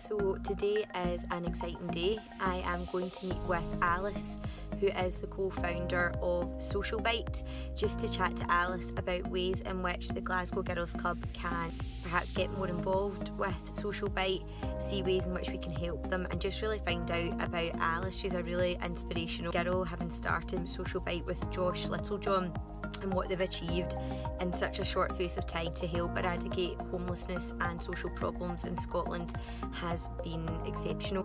So today is an exciting day. I am going to meet with Alice, who is the co-founder of Social Bite, just to chat to Alice about ways in which the Glasgow Girls Club can perhaps get more involved with Social Bite, see ways in which we can help them, and just really find out about Alice. She's a really inspirational girl, having started Social Bite with Josh Littlejohn, and what they've achieved in such a short space of time to help eradicate homelessness and social problems in Scotland has been exceptional.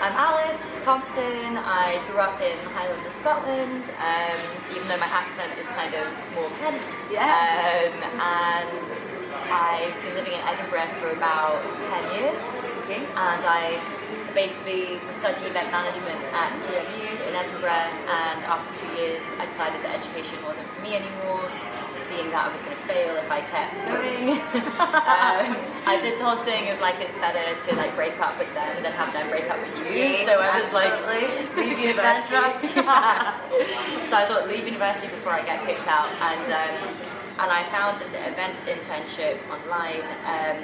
I'm Alice Thompson. I grew up in the Highlands of Scotland, even though my accent is kind of more Kent. And I've been living in Edinburgh for about 10 years. Okay. And I basically was studying event management at QMU in Edinburgh, and after 2 years I decided that education wasn't for me anymore, being that I was going to fail if I kept going. I did the whole thing of like, it's better to like break up with them than have them break up with you. Yes, so I was absolutely. like, leave university. So I thought, leave university before I get kicked out, and I found an events internship online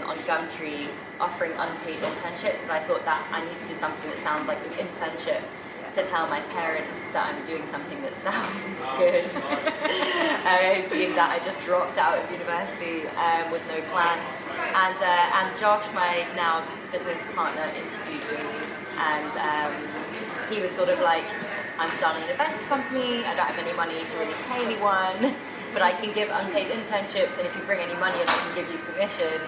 on Gumtree offering unpaid internships, but I thought that I need to do something that sounds like an internship to tell my parents that I'm doing something that sounds good. Being that I just dropped out of university with no plans. And Josh, my now business partner, interviewed me, and he was sort of like, I'm starting an events company, I don't have any money to really pay anyone, but I can give unpaid internships, and if you bring any money in, I can give you commission.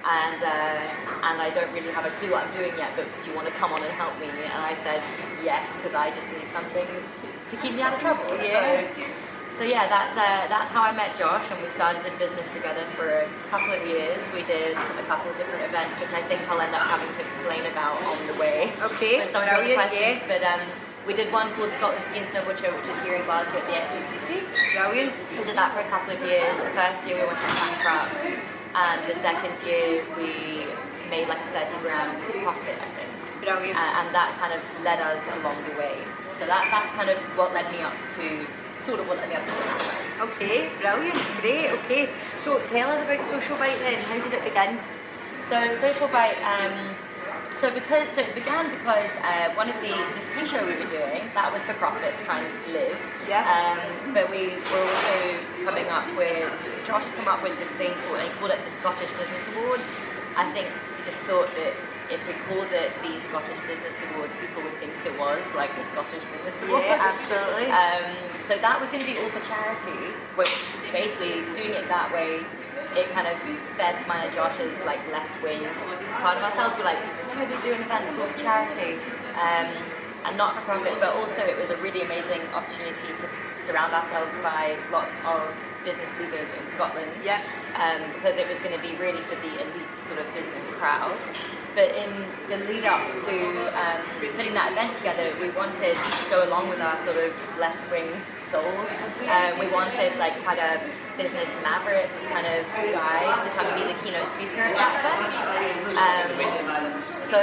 And I don't really have a clue what I'm doing yet, but do you want to come on and help me? And I said yes, because I just need something to keep me out of trouble. Yeah. So yeah, that's how I met Josh, and we started in business together for a couple of years. We did a couple of different events, which I think I'll end up having to explain about on the way. Okay, With some of the brilliant, questions, yes. but we did one called Scotland Ski and Snowboard Show, which is here in Glasgow at the SDCC. Brilliant. We did that for a couple of years. The first year we almost went bankrupt, and the second year we made like a 30 grand profit, I think. Brilliant. And that kind of led us along the way. So that's kind of what led me up to, sort of what led me up to Social Bite. Okay, brilliant, great, okay. So tell us about Social Bite then, how did it begin? So Social Bite, so it began because one of the ski show we were doing, that was for profit, to try and live. Yeah. But we were also coming up with, Josh came up with this thing called, and he called it the Scottish Business Awards. I think he just thought that if we called it the Scottish Business Awards, people would think it was like the Scottish Business Awards. Yeah, absolutely. So that was going to be all for charity, which basically doing it that way, it kind of fed mine and Josh's like left-wing part of ourselves. We're like, no, we do an event, it's all for charity, and not for profit, but also it was a really amazing opportunity to surround ourselves by lots of business leaders in Scotland. Yeah. Because it was going to be really for the elite sort of business crowd. But in the lead up to putting that event together, we wanted to go along with our sort of left-wing souls. We wanted like quite a business maverick kind of guy to come and be the keynote speaker at that event. So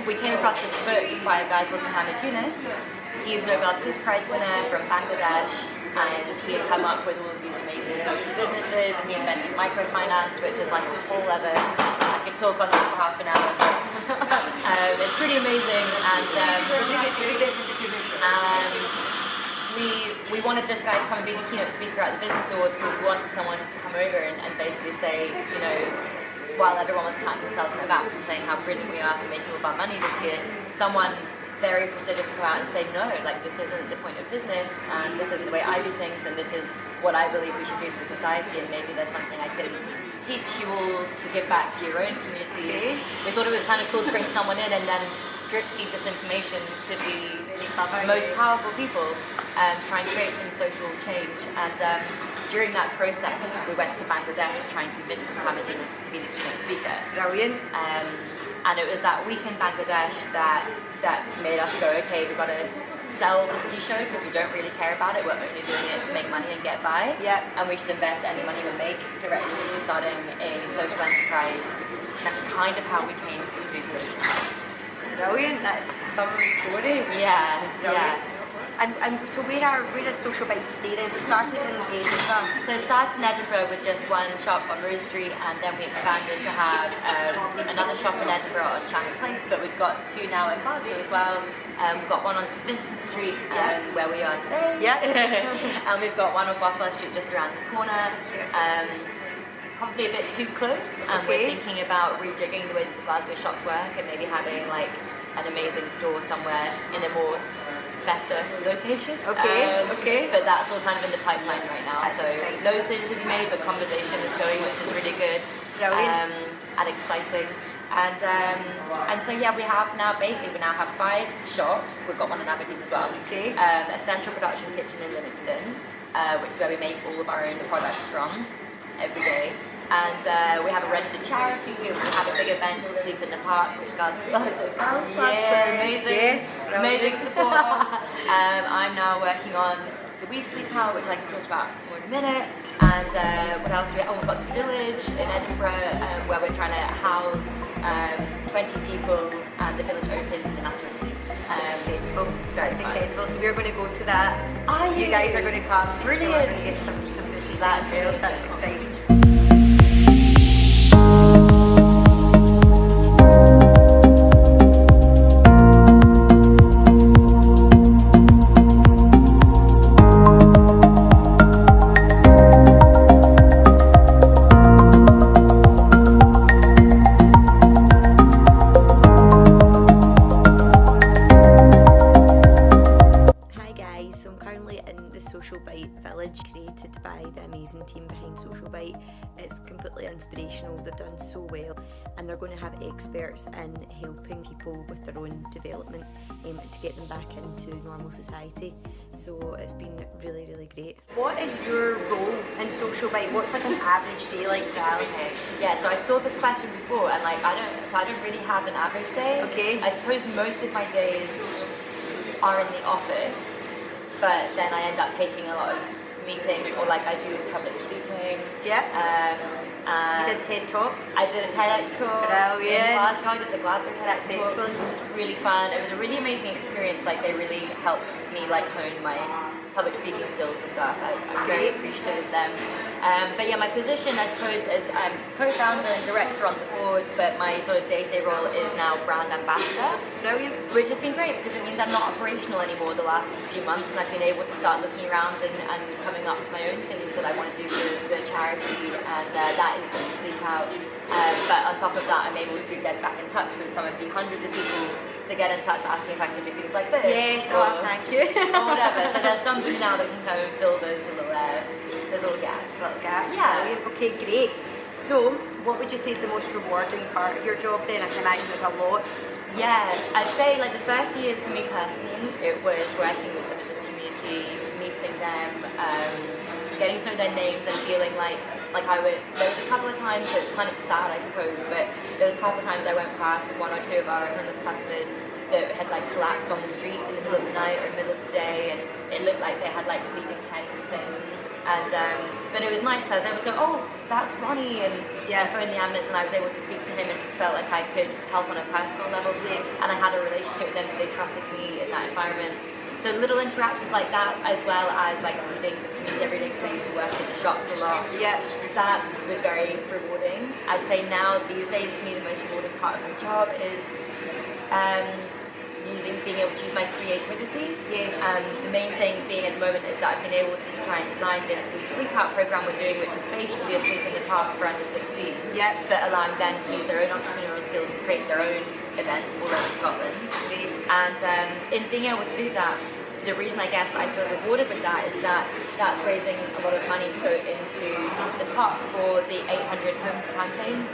we came across this book by a guy called Mohammed Yunus. He's a Nobel Peace Prize winner from Bangladesh, and he had come up with all of these amazing social businesses, and he invented microfinance, which is like a whole other, I could talk on that for half an hour. It's pretty amazing, and we wanted this guy to come and be the keynote speaker at the Business Awards, because we wanted someone to come over and basically say, you know, while everyone was patting themselves on the back and saying how brilliant we are for making all of our money this year, someone very prestigious to come out and say, no, like this isn't the point of business, and this isn't the way I do things, and this is what I believe we should do for society, and maybe there's something I could teach you all to give back to your own communities. We thought it was kind of cool to bring someone in and then drip feed this information to the most powerful people and try and create some social change. And during that process, we went to Bangladesh to try and convince Mohammed Yunus to be the keynote speaker. Brilliant. And it was that week in Bangladesh that made us go, okay, we've got to sell the ski show because we don't really care about it. We're only doing it to make money and get by. Yeah. And we should invest any money we make directly into starting a social enterprise. And that's kind of how we came to do Social Bite. Brilliant, that's some story. Yeah, Brilliant. yeah. And so where is Social Bite today then? So it started in Edinburgh. So it started in Edinburgh with just one shop on Rose Street, and then we expanded to have another shop in Edinburgh on Shannon Place, but we've got 2 now in Glasgow as well. We've got one on Vincent Street, where we are today. Yeah. And we've got one on Buffalo Street just around the corner. Probably a bit too close, and we're thinking about rejigging the way that the Glasgow shops work and maybe having like an amazing store somewhere in a more better location. Okay. But that's all kind of in the pipeline right now. That's so exciting. no decisions have been made, but conversation is going, which is really good. Brilliant. And exciting. And so yeah, we now have 5 shops. We've got one in Aberdeen as well. Okay. A central production kitchen in Livingston, which is where we make all of our own products from every day. And we have a registered charity. We have a big event called Sleep in the Park, which Glasgow amazing support. I'm now working on the We Sleep Out, which I can talk about more in a minute. And what else do we have? We've got the Village in Edinburgh, where we're trying to house 20 people, and the Village opens in the natural weeks. That's incredible. So we're going to go to that. You guys are going to come. Brilliant. So we're going to get some footage. That's exciting. Social Bite Village, created by the amazing team behind Social Bite. It's completely inspirational. They've done so well, and they're going to have experts in helping people with their own development to get them back into normal society. So it's been really, really great. What is your role in Social Bite? What's like an average day like for Alice? Okay. Yeah, so I saw this question before, and like I don't really have an average day. Okay. I suppose most of my days are in the office, but then I end up taking a lot of meetings, or like I do public speaking. Yeah. And you did TED Talks? I did a TEDx talk in Glasgow. I did the Glasgow TEDx talk. Excellent. It was really fun. It was a really amazing experience. Like they really helped me like hone my public speaking skills and stuff. I'm very appreciative of them. But yeah, my position I suppose is I'm co-founder and director on the board, but my sort of day-to-day role is now brand ambassador. Brilliant. Which has been great because it means I'm not operational anymore the last few months, and I've been able to start looking around and coming up with my own things that I want to do for the charity, and that is the Sleep Out. But on top of that, I'm able to get back in touch with some of the hundreds of people that get in touch asking if I can do things like this. Yes, thank you. Or whatever. So there's somebody now that can come and fill those little gaps. Yeah. Okay, great. So, what would you say is the most rewarding part of your job then? I can imagine there's a lot. Yeah, I'd say like the first few years for me personally, it was working with the members community, meeting them, getting to know their names and feeling like there was a couple of times, so it's kind of sad I suppose, but there was a couple of times I went past 1 or 2 of our homeless customers that had like collapsed on the street in the middle of the night or middle of the day, and it looked like they had like bleeding heads and things. And but it was nice as I was going, oh, that's Ronnie, and I phoned the ambulance and I was able to speak to him and felt like I could help on a personal level. Yes. And I had a relationship with them, so they trusted me in that environment. So little interactions like that, as well as like feeding the community every day, because I used to work in the shops a lot. Yeah. That was very rewarding. I'd say now, these days, for me, the most rewarding part of my job is being able to use my creativity. Yes. The main thing being at the moment is that I've been able to try and design this Sleep Out program we're doing, which is basically a sleep in the park for under 16s, but allowing them to use their own entrepreneurial skills to create their own events all over Scotland. And in being able to do that, the reason I guess I feel rewarded with that is that that's raising a lot of money to go into the park for the 800 Homes campaign,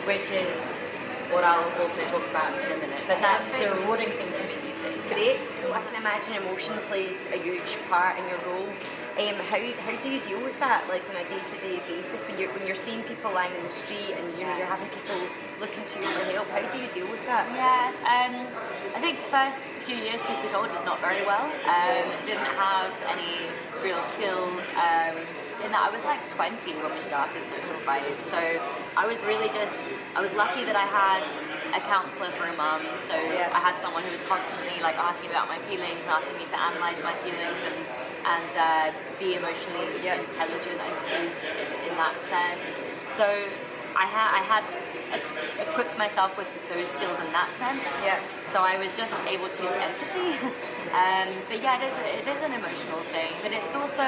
which is what I'll also talk about in a minute. But that's the rewarding thing for me these days. Great. So I can imagine emotion plays a huge part in your role. How do you deal with that, like on a day-to-day basis, when you're seeing people lying in the street and you're having people looking to you for help? How do you deal with that? Yeah, I think first few years, truth be told, just not very well. Didn't have any real skills. In that I was like 20 when we started Social Bite, so I was really I was lucky that I had a counsellor for a mum, so I had someone who was constantly like asking about my feelings, asking me to analyse my feelings and be emotionally intelligent, I suppose, in that sense. So I had equipped myself with those skills in that sense. Yeah. So I was just able to use empathy. But yeah, it is an emotional thing, but it's also,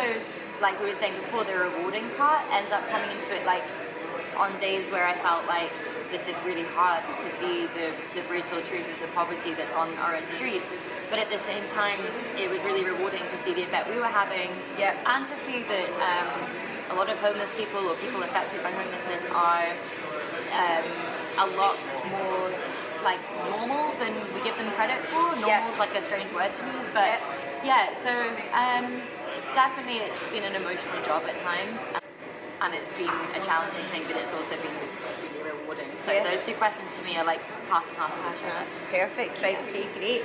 like we were saying before, the rewarding part ends up coming into it like on days where I felt like this is really hard to see the brutal truth of the poverty that's on our own streets. But at the same time, it was really rewarding to see the effect we were having, and to see that a lot of homeless people or people affected by homelessness are a lot more like normal than we give them credit for. Normal is like a strange word to use, but so definitely it's been an emotional job at times, and it's been a challenging thing, but it's also been really rewarding. So those two questions to me are like half and half passionate. Perfect, right, okay, great.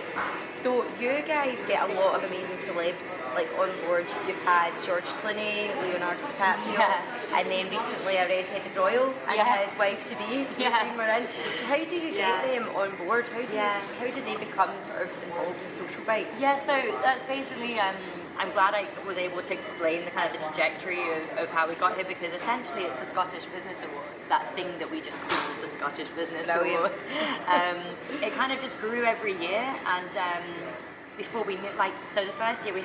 So you guys get a lot of amazing celebs like on board. You've had George Clooney, Leonardo DiCaprio, and then recently a red-headed royal and his wife-to-be, who we're in. So how do you get them on board? How do they become sort of involved in Social Bite? Yeah, so that's basically, I'm glad I was able to explain the kind of the trajectory of how we got here, because essentially it's the Scottish Business Awards, that thing that we just call the Scottish Business Awards. It kind of just grew every year, and before we knew, like, so the first year we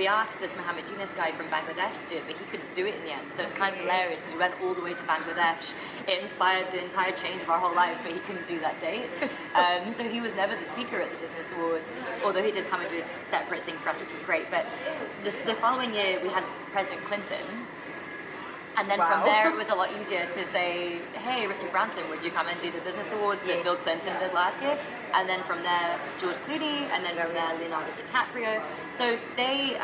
asked this Mohammed Yunus guy from Bangladesh to do it, but he couldn't do it in the end, so it's kind of hilarious because we went all the way to Bangladesh. It inspired the entire change of our whole lives, but he couldn't do that date. So he was never the speaker at the Business Awards, although he did come and do a separate thing for us, which was great. But the following year we had President Clinton. And then from there, it was a lot easier to say, hey, Richard Branson, would you come and do the Business Awards that Bill Clinton did last year? And then from there, George Clooney, and then from there, Leonardo DiCaprio. So they,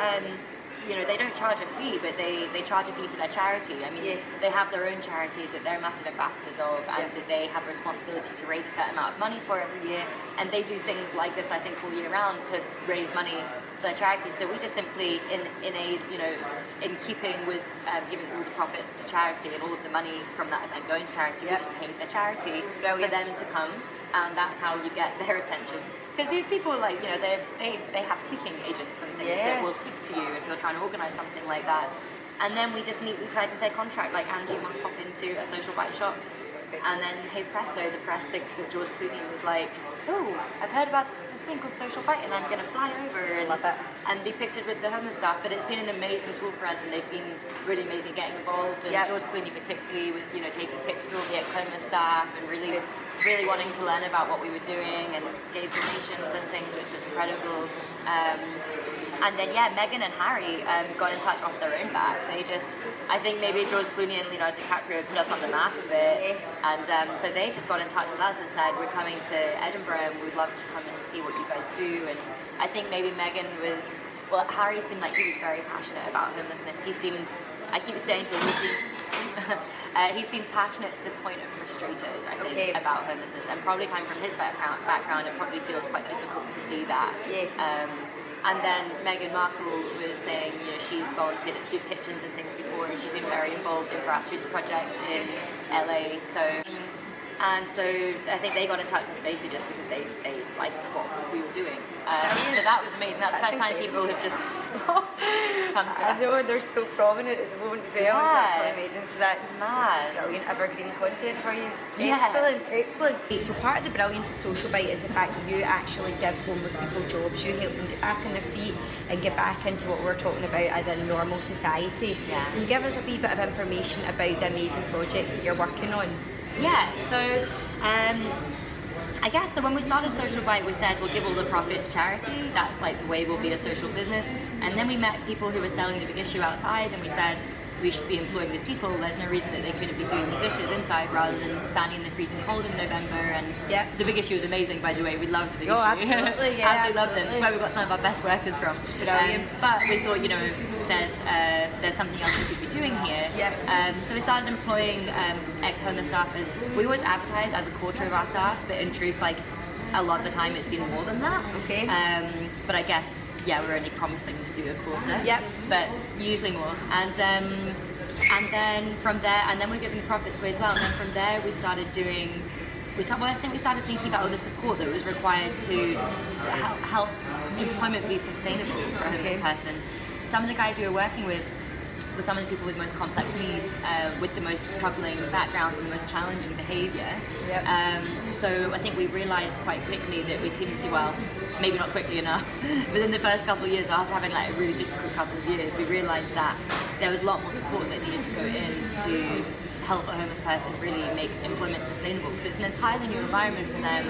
they don't charge a fee, but they charge a fee for their charity. I mean, they have their own charities that they're massive ambassadors of, and that they have a responsibility to raise a certain amount of money for every year. And they do things like this, I think, all year round to raise money for their charities. So we just simply, in keeping with giving all the profit to charity and all of the money from that event going to charity, we just paid the charity for them to come, and that's how you get their attention. Because these people, like, they have speaking agents and things that will speak to you if you're trying to organise something like that. And then we just neatly tied to their contract, like Angie must pop into a Social Bite shop. And then, hey presto, the press think that George Clooney was like, oh, I've heard about this thing called Social Bite, and I'm going to fly over and be pictured with the homeless staff. But it's been an amazing tool for us, and they've been really amazing getting involved. And George Clooney particularly was, taking pictures of all the ex-homeless staff and really wanting to learn about what we were doing, and gave donations and things, which was incredible. And then, Meghan and Harry got in touch off their own back. I think maybe George Clooney and Leonardo DiCaprio put us on the map a bit. And so they just got in touch with us and said, we're coming to Edinburgh and we'd love to come and see what you guys do. And I think maybe Meghan Harry seemed like he was very passionate about homelessness. I keep saying to him, he seemed passionate to the point of frustrated, I think, about homelessness. And probably coming from his background, it probably feels quite difficult to see that. Yes. And then Meghan Markle was saying, she's volunteered at soup kitchens and things before, and she's been very involved in grassroots projects in LA. So I think they got in touch with us basically just because they liked what we were doing. So that was amazing. That's the first time people have just come to us. I know, and they're so prominent at the moment as well. So that's mad. Brilliant evergreen content for you. Yeah. Excellent. So part of the brilliance of Social Bite is the fact that you actually give homeless people jobs. You help them get back on their feet and get back into what we're talking about as a normal society. Yeah. Can you give us a wee bit of information about the amazing projects that you're working on? Yeah, so I guess when we started Social Bite, we said we'll give all the profit to charity. That's like the way we'll be a social business. And then we met people who were selling the big issue outside, and we said we should be employing these people. There's no reason that they couldn't be doing the dishes inside rather than standing in the freezing cold in November. And the big issue is amazing, by the way. We love the big issue. Absolutely, absolutely love them. It's where we got some of our best workers from. But we thought, there's something else we could be doing here. So we started employing ex-homeless staffers. We always advertise as a quarter of our staff, but in truth, like, a lot of the time it's been more than that. But I guess we're only promising to do a quarter. But usually more. And then from there, and then we're giving profits away as well. And then from there, we started doing I think we started thinking about all the support that was required to help employment be sustainable for a homeless person. Some of the guys we were working with were some of the people with the most complex needs, with the most troubling backgrounds and the most challenging behaviour. So I think we realised quite quickly that we couldn't do well, maybe not quickly enough, but in the first couple of years, after having like a really difficult couple of years, we realised that there was a lot more support that needed to go in to help a homeless person really make employment sustainable, because it's an entirely new environment for them,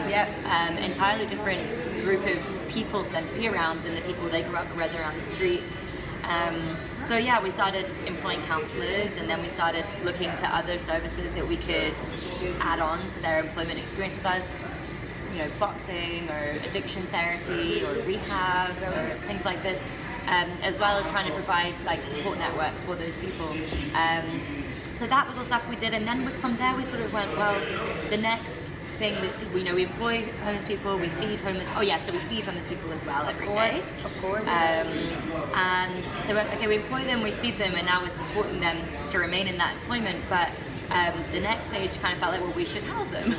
entirely different group of people for them to be around than the people they grew up with around the streets. So yeah, we started employing counsellors, and then we started looking to other services that we could add on to their employment experience with us. You know, boxing or addiction therapy or rehabs or things like this, as well as trying to provide like support networks for those people. So that was all stuff we did, and then from there we sort of went, well, the next thing that we employ homeless people, we feed homeless. Oh yeah, so we feed homeless people as well every day. Of course. And so we employ them, we feed them, and now we're supporting them to remain in that employment. But the next stage kind of felt like, well, we should house them.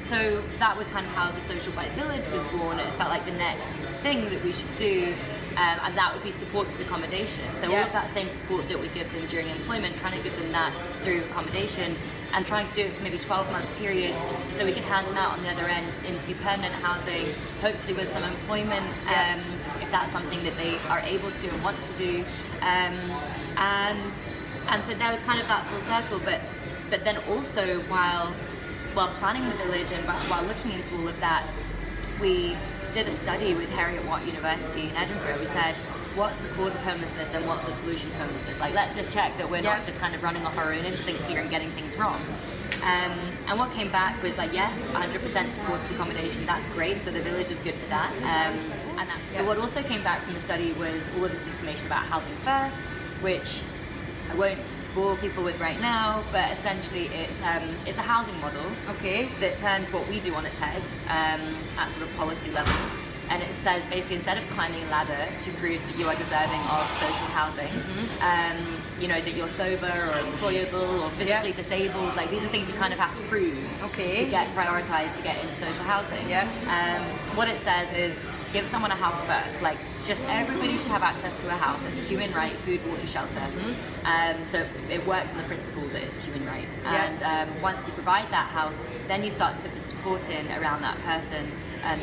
So that was kind of how the Social Bite Village was born. It felt like the next thing that we should do. And that would be supported accommodation. So all of that same support that we give them during employment, trying to give them that through accommodation, and trying to do it for maybe 12-month periods, so we can hand them out on the other end into permanent housing, hopefully with some employment, if that's something that they are able to do and want to do. And so there was kind of that full circle. But then also while planning the village and while looking into all of that, we did a study with Heriot-Watt University in Edinburgh. We said, what's the cause of homelessness and what's the solution to homelessness? Like, let's just check that we're not just kind of running off our own instincts here and getting things wrong. And what came back was like, yes, 100% supported accommodation, that's great, so the village is good for that. But what also came back from the study was all of this information about Housing First, which I won't bore people with right now, but essentially it's a housing model that turns what we do on its head at sort of policy level. And it says basically, instead of climbing a ladder to prove that you are deserving of social housing, that you're sober or employable or physically disabled, like these are things you kind of have to prove to get prioritized to get into social housing. What it says is, give someone a house first. Like, just everybody should have access to a house. It's a human right, food, water, shelter. So it works on the principle that it's a human right. And once you provide that house, then you start to put the support in around that person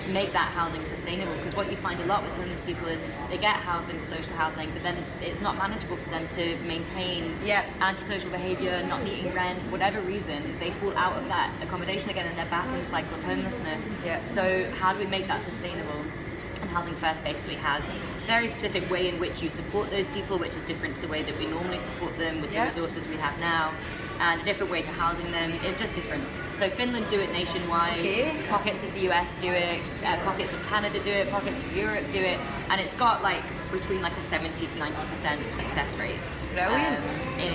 to make that housing sustainable. Because what you find a lot with homeless people is they get housed into social housing, but then it's not manageable for them to maintain antisocial behaviour, not meeting rent, whatever reason. They fall out of that accommodation again and they're back in the cycle of homelessness. So how do we make that sustainable? And Housing First basically has a very specific way in which you support those people, which is different to the way that we normally support them with the resources we have now, and a different way to housing them is just different. So Finland do it nationwide, pockets of the US do it, pockets of Canada do it, pockets of Europe do it, and it's got like between like a 70 to 90% success rate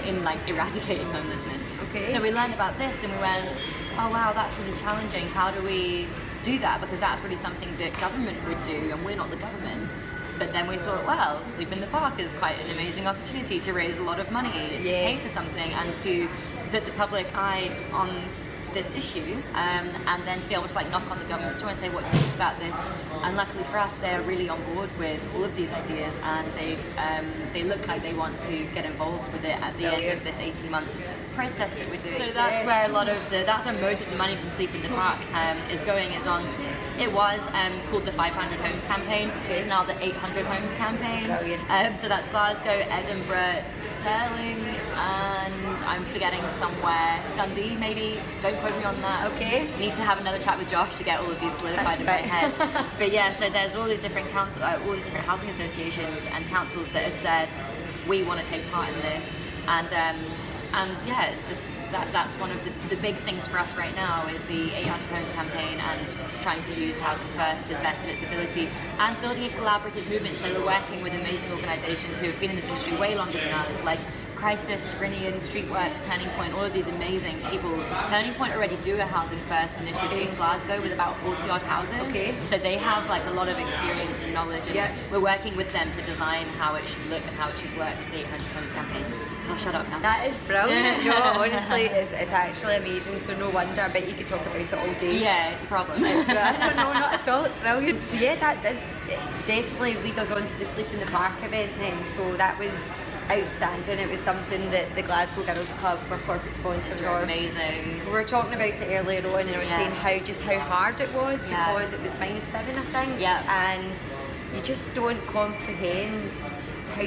in like eradicating homelessness. So we learned about this and we went, oh wow, that's really challenging. How do we do that? Because that's really something that government would do, and we're not the government. But then we thought, well, Sleep in the Park is quite an amazing opportunity to raise a lot of money, to pay for something, and to put the public eye on this issue, and then to be able to like knock on the government's door and say, what do you think about this? And luckily for us, they're really on board with all of these ideas, and they look like they want to get involved with it at the end of this 18-month process that we're doing. So that's where that's where most of the money from Sleep in the Park is going. It was called the 500 Homes campaign. It's now the 800 Homes campaign. So that's Glasgow, Edinburgh, Stirling, and I'm forgetting somewhere, Dundee maybe. Don't quote me on that. Need to have another chat with Josh to get all of these solidified in my head. But yeah, so there's all these different all these different housing associations and councils that have said we want to take part in this, and yeah, it's just that's one of the big things for us right now is the 800 Homes campaign, and trying to use Housing First to the best of its ability, and building a collaborative movement. So we're working with amazing organisations who have been in this industry way longer than us, like Crisis, Rinnian, Streetworks, Turning Point, all of these amazing people. Turning Point already do a housing first initiative in Glasgow with about 40 odd houses. Okay. So they have like a lot of experience and knowledge, and we're working with them to design how it should look and how it should work for the 800 Homes campaign. I'll shut up now. That is brilliant. No, honestly, it's actually amazing. So no wonder. I bet you could talk about it all day. Yeah, it's a problem. No, not at all. It's brilliant. So yeah, that did definitely lead us on to the Sleep in the Park event then. So that was outstanding. It was something that the Glasgow Girls Club were corporate sponsors for. Amazing. We were talking about it earlier on, and I was saying how hard it was because it was -7, I think. Yeah. And you just don't comprehend how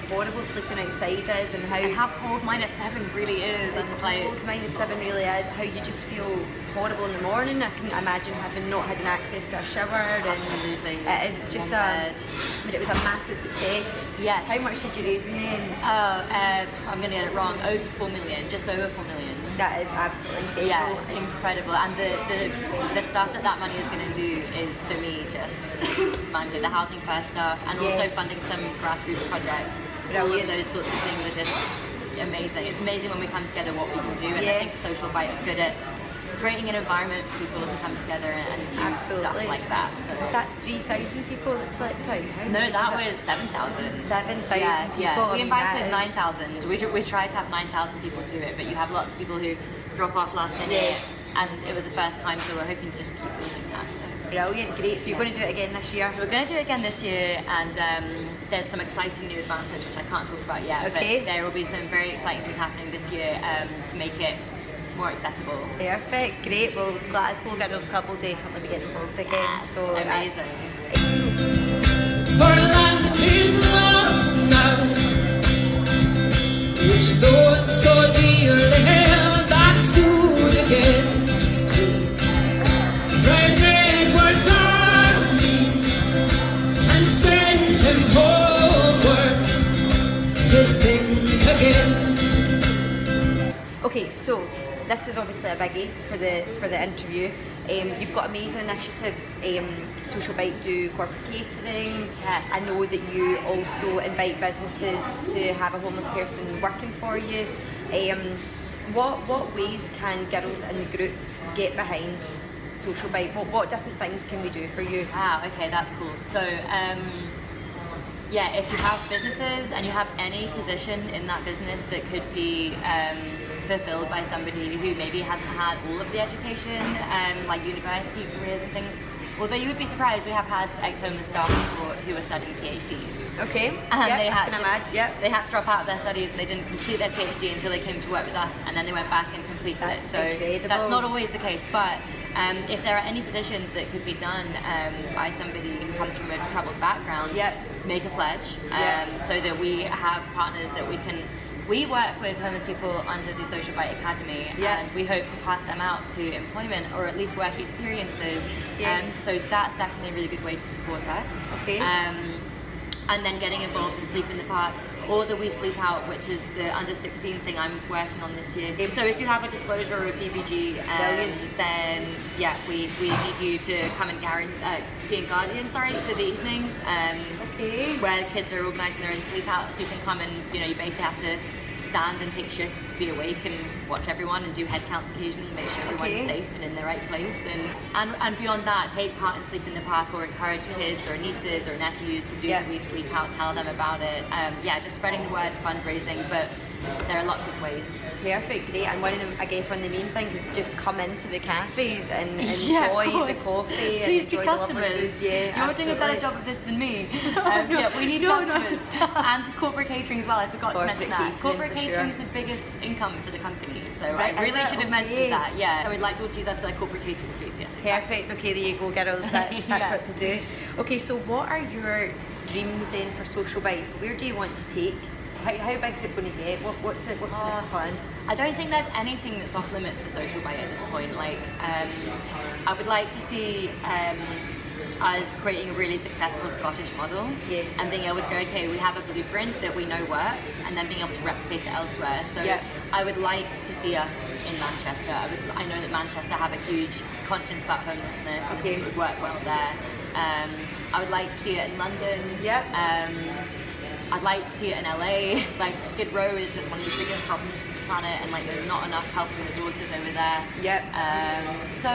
horrible sleeping outside is, and how cold -7 really is, and it's like cold -7 really is. How you just feel horrible in the morning. I can imagine having not had access to a shower. Absolutely. And it's just but it was a massive success. Yeah. How much did you raise in the end? I'm going to get it wrong. Over 4 million, just over 4 million. That is absolutely incredible. Yeah, it's incredible. And the stuff that money is going to do is, for me, just the housing first stuff, and also funding some grassroots projects. All of those sorts of things are just amazing. It's amazing when we come together what we can do, and I think Social Bite are good at creating an environment for people to come together and do stuff like that. So was that 3,000 people that slept out? No, that was 7,000. 7,000 people. We invited 9,000. We tried to have 9,000 people do it, but you have lots of people who drop off last minute. And it was the first time, so we're hoping to just keep building that. So. Brilliant, great. So you're going to do it again this year? So we're going to do it again this year, and there's some exciting new advancements which I can't talk about yet. Okay. But there will be some very exciting things happening this year to make it more accessible. Perfect, great. Well, Glasgow Girls Club will definitely be getting involved again. Yes, so amazing. For a land that is lost now, which though so dearly held, that stood against him. Right words on me, and sent him homeward to think again. Okay, so this is obviously a biggie for the interview. You've got amazing initiatives. Social Bite do corporate catering. Yes. I know that you also invite businesses to have a homeless person working for you. What ways can girls in the group get behind Social Bite? What different things can we do for you? Wow, okay, that's cool. So, if you have businesses and you have any position in that business that could be fulfilled by somebody who maybe hasn't had all of the education, like university careers and things. Although you would be surprised, we have had ex-homeless staff who are studying PhDs. Okay. And they had to drop out of their studies, and they didn't complete their PhD until they came to work with us, and then they went back and completed it. So incredible. That's not always the case, but if there are any positions that could be done by somebody who comes from a troubled background, make a pledge so that we have partners that we work with homeless people under the Social Bite Academy, and we hope to pass them out to employment or at least work experiences. So that's definitely a really good way to support us. Okay. And then getting involved in Sleep in the Park, or the We Sleep Out, which is the under 16 thing I'm working on this year. So if you have a disclosure or a PVG, then we need you to come and be a guardian, for the evenings. Where the kids are organising their own sleep out, so you can come and you basically have to stand and take shifts to be awake and watch everyone and do head counts occasionally, make sure everyone's safe and in the right place, and beyond that, take part in Sleep in the Park, or encourage kids or nieces or nephews to do the We Sleep Out, tell them about it. Just spreading the word, fundraising, but there are lots of ways. Perfect, great. And one of the main things is just come into the cafes and enjoy the coffee. Please and be enjoy customers. You're doing a better job of this than me. We need customers. And corporate catering as well. I forgot to mention that. Corporate catering is the biggest income for the company, so I really should have mentioned that. I would like people to use us for their corporate catering fees. Yes, exactly. Perfect. Okay, there you go, girls. That's what to do. Okay, so what are your dreams then for Social Bite? Where do you want to take? How big is it going to get? What's the next plan? I don't think there's anything that's off limits for Social Bite at this point. I would like to see us creating a really successful Scottish model, and being able to go, okay, we have a blueprint that we know works, and then being able to replicate it elsewhere. So I would like to see us in Manchester. I know that Manchester have a huge conscience about homelessness, and I think it would work well there. I would like to see it in London. I'd like to see it in LA. Like Skid Row is just one of the biggest problems for the planet, and like there's not enough help and resources over there. Yep. So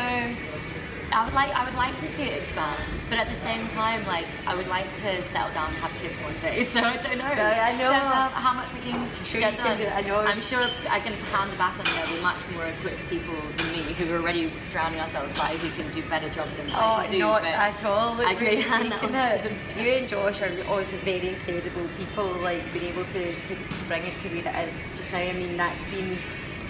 I would like to see it expand, but at the same time, like I would like to settle down and have kids one day. So I don't know. I know. Depends how much we can get done. I know. I'm sure I can hand the baton over to much more equipped people than me, who are already surrounding ourselves by who can do better job than I can do. Not but at all. Look, I agree. You and Josh are obviously very incredible people. Like being able to bring it to where it is just now. I mean, that's been.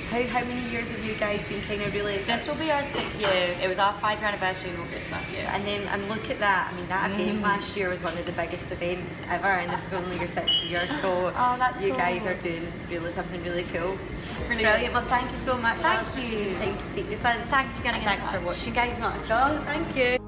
How many years have you guys been kind of really... This will be our 6th year. It was our 5th year anniversary in August last year. And look at that. I mean, that event last year was one of the biggest events ever, and this is only your 6th year, so that's you cool. guys are doing really something really cool. Brilliant. Well, thank you so much. Thank Alice, for you. taking the time to speak with us. Thanks for getting in Thanks touch. for watching, guys. Not at all. Thank you.